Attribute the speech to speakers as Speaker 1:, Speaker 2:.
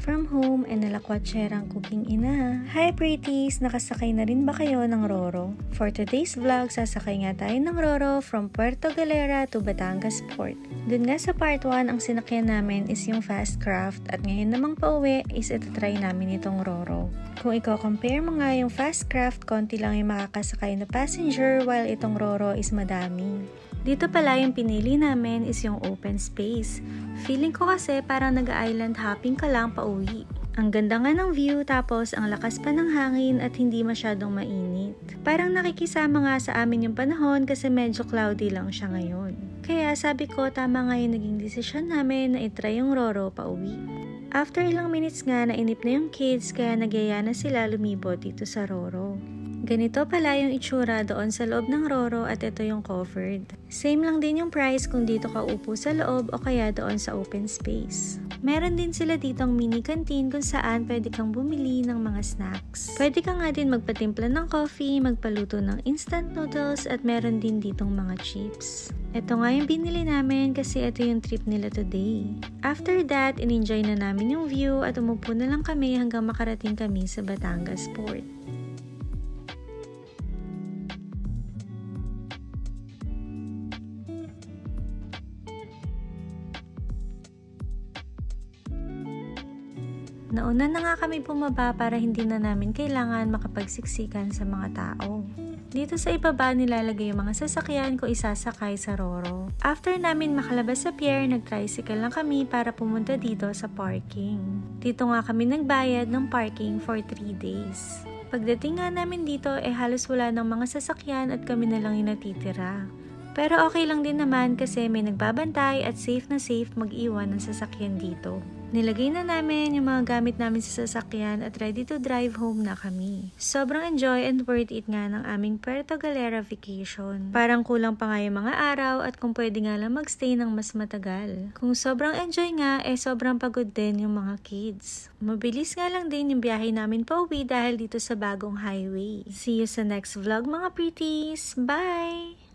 Speaker 1: from home and nalakwatserang cooking ina. Hi pretties! Nakasakay na rin ba kayo ng Roro? For today's vlog, sasakay nga tayo ng Roro from Puerto Galera to Batangas Port. Dun nga sa part 1, ang sinakyan namin is yung Fastcraft at ngayon namang pauwi is itatry namin itong Roro. Kung i-compare mo nga yung Fastcraft, konti lang yung makakasakay na passenger while itong Roro is madami. Dito pala yung pinili namin is yung open space. Feeling ko kasi parang nag-island hopping ka lang pauwi. Ang ganda nga ng view tapos ang lakas pa ng hangin at hindi masyadong mainit. Parang nakikisama nga sa amin yung panahon kasi medyo cloudy lang siya ngayon. Kaya sabi ko tama nga yung naging desisyon namin na itry yung Roro pauwi. After ilang minutes nga nainip na yung kids kaya nagyaya na sila lumibot dito sa Roro. Ganito pala yung itsura doon sa loob ng Roro at ito yung covered. Same lang din yung price kung dito ka upo sa loob o kaya doon sa open space. Meron din sila ditong mini canteen kung saan pwede kang bumili ng mga snacks. Pwede ka nga din magpatimpla ng coffee, magpaluto ng instant noodles at meron din ditong mga chips. Ito nga yung binili namin kasi ito yung trip nila today. After that, in-enjoy na namin yung view at umupo na lang kami hanggang makarating kami sa Batangas Port. Nauna na nga kami bumaba para hindi na namin kailangan makapagsiksikan sa mga tao. Dito sa ibaba nilalagay yung mga sasakyan kung isasakay sa Roro. After namin makalabas sa pier, nag-tricycle lang kami para pumunta dito sa parking. Dito nga kami nagbayad ng parking for 3 days. Pagdating nga namin dito, halos wala ng mga sasakyan at kami na lang yung natitira. Pero okay lang din naman kasi may nagbabantay at safe na safe mag-iwan ng sasakyan dito. Nilagay na namin yung mga gamit namin sa sasakyan at ready to drive home na kami. Sobrang enjoy and worth it nga ng aming Puerto Galera vacation. Parang kulang pa nga yung mga araw at kung pwede nga lang magstay ng mas matagal. Kung sobrang enjoy nga, sobrang pagod din yung mga kids. Mabilis nga lang din yung biyahe namin pauwi dahil dito sa bagong highway. See you sa next vlog mga pretties! Bye!